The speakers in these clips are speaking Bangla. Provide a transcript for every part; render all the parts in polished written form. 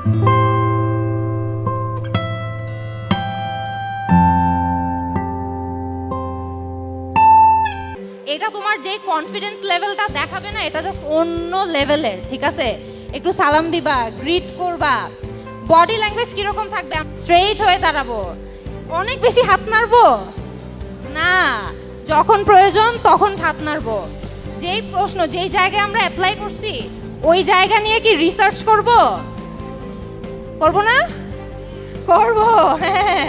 এটা তোমার যে কনফিডেন্স লেভেলটা দেখাবে না, এটা জাস্ট অন্য লেভেলের, ঠিক আছে? একটু সালাম দিবা, গ্রিট করবা, বডি ল্যাঙ্গুয়েজ কিরকম থাকবে? স্ট্রেইট হয়ে দাঁড়াবো, অনেক বেশি হাত নাড়বো না, যখন প্রয়োজন তখন হাত নাড়বো। যেই প্রশ্ন যেই জায়গায় আমরা অ্যাপ্লাই করছি ওই জায়গা নিয়ে কি রিসার্চ করব? করব না? করব, হ্যাঁ।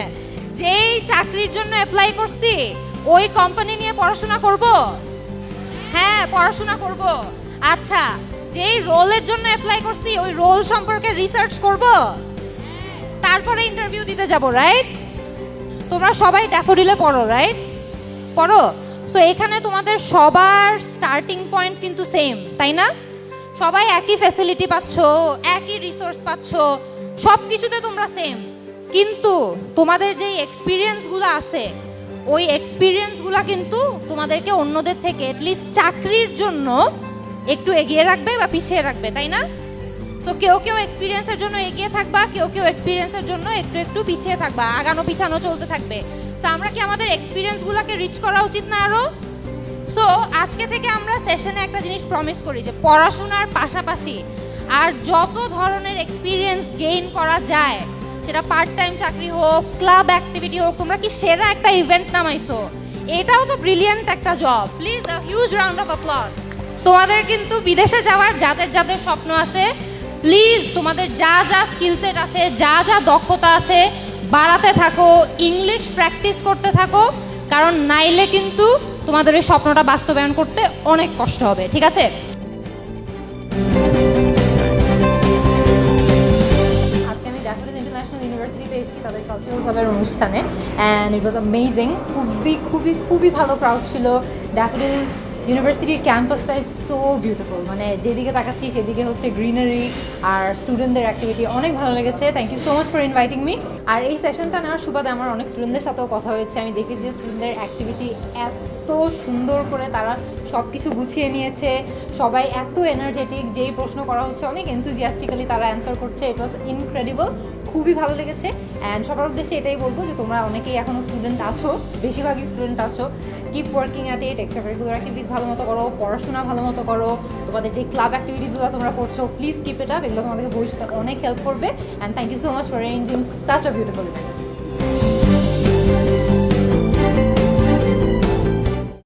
যেই চাকরির জন্য অ্যাপ্লাই করছি ওই কোম্পানি নিয়ে পড়াশোনা করব, হ্যাঁ পড়াশোনা করব। আচ্ছা, যেই রোলের জন্য অ্যাপ্লাই করছি ওই রোল সম্পর্কে রিসার্চ করব, তারপরে ইন্টারভিউ দিতে যাব, রাইট? তোমরা সবাই ড্যাফোডিলে পড়ো, রাইট? পড়ো। সো এখানে তোমাদের সবার স্টার্টিং পয়েন্ট কিন্তু সেম, তাই না? সবাই একই ফ্যাসিলিটি পাচ্ছ, একই রিসোর্স পাচ্ছ, সব কিছুতে তোমরা সেম। কিন্তু তোমাদের যেই এক্সপিরিয়েন্সগুলো আছে ওই এক্সপিরিয়েন্সগুলো কিন্তু তোমাদেরকে অন্যদের থেকে অ্যাটলিস্ট চাকরির জন্য একটু এগিয়ে রাখবে বা পিছিয়ে রাখবে, তাই না? তো কেউ কেউ এক্সপিরিয়েন্সের জন্য এগিয়ে থাকবা, কেউ কেউ এক্সপিরিয়েন্সের জন্য একটু একটু পিছিয়ে থাকবা, আগানো পিছানো চলতে থাকবে। তো আমরা কি আমাদের এক্সপিরিয়েন্সগুলোকে রিচ করা উচিত না আরো? সো আজকে থেকে আমরা সেশনে একটা জিনিস প্রমিস করি যে পড়াশোনার পাশাপাশি আর যত ধরনের এক্সপিরিয়েন্স গেইন করা যায়, সেটা পার্ট টাইম চাকরি হোক, ক্লাব অ্যাক্টিভিটি হোক, তোমরা কি সেরা একটা ইভেন্ট নামাইছো, এটাও তো ব্রিলিয়ান্ট একটা job. Please a huge round of applause. তোমাদের কিন্তু বিদেশে যাওয়ার যাদের যাদের স্বপ্ন আছে, প্লিজ তোমাদের যা যা স্কিল সেট আছে, যা যা দক্ষতা আছে বাড়াতে থাকো, ইংলিশ প্র্যাকটিস করতে থাকো, কারণ নাইলে কিন্তু তোমাদের এই স্বপ্নটা বাস্তবায়ন করতে অনেক কষ্ট হবে, ঠিক আছে? আজকে আমি ড্যাফোডিল ইন্টারন্যাশনাল ইউনিভার্সিটিতে এসেছি তাদের কালচারাল ক্লাবের অনুষ্ঠানে, অ্যান্ড ইট ওয়াজ অ্যামেজিং। খুবই খুবই খুবই ভালো ক্রাউড ছিল। ড্যাফোডিল ইউনিভার্সিটির ক্যাম্পাসটা ইজ সো বিউটিফুল, মানে যেদিকে তাকাচ্ছি সেদিকে হচ্ছে গ্রিনারি আর স্টুডেন্টদের অ্যাক্টিভিটি, অনেক ভালো লেগেছে। Thank you so much for inviting me. আর এই সেশনটা নেওয়ার সুবাদে আমার অনেক স্টুডেন্টদের সাথেও কথা হয়েছে। আমি দেখেছি যে স্টুডেন্টদের অ্যাক্টিভিটি এত সুন্দর করে তারা সব কিছু গুছিয়ে নিয়েছে, সবাই এত এনার্জেটিক, যেই প্রশ্ন করা হচ্ছে অনেক এনথুজিয়াস্টিক্যালি তারা অ্যান্সার করছে। ইট ওয়াজ ইনক্রেডিবল, খুবই ভালো লেগেছে। অ্যান্ড সবার উদ্দেশ্যে এটাই বলবো যে তোমরা অনেকেই এখনও স্টুডেন্ট আছো, বেশিরভাগই স্টুডেন্ট আছো, keep working at it, extra curricular activities ভালো মতো করো, পড়াশোনা ভালো মতো করো, তোমাদের যে ক্লাব অ্যাক্টিভিটিসগুলো তোমরা করছো প্লিজ কিপ ইট আপ, এগুলো তোমাদেরকে ভবিষ্যতে অনেক হেল্প করবে। And thank you so much for arranging such a beautiful event.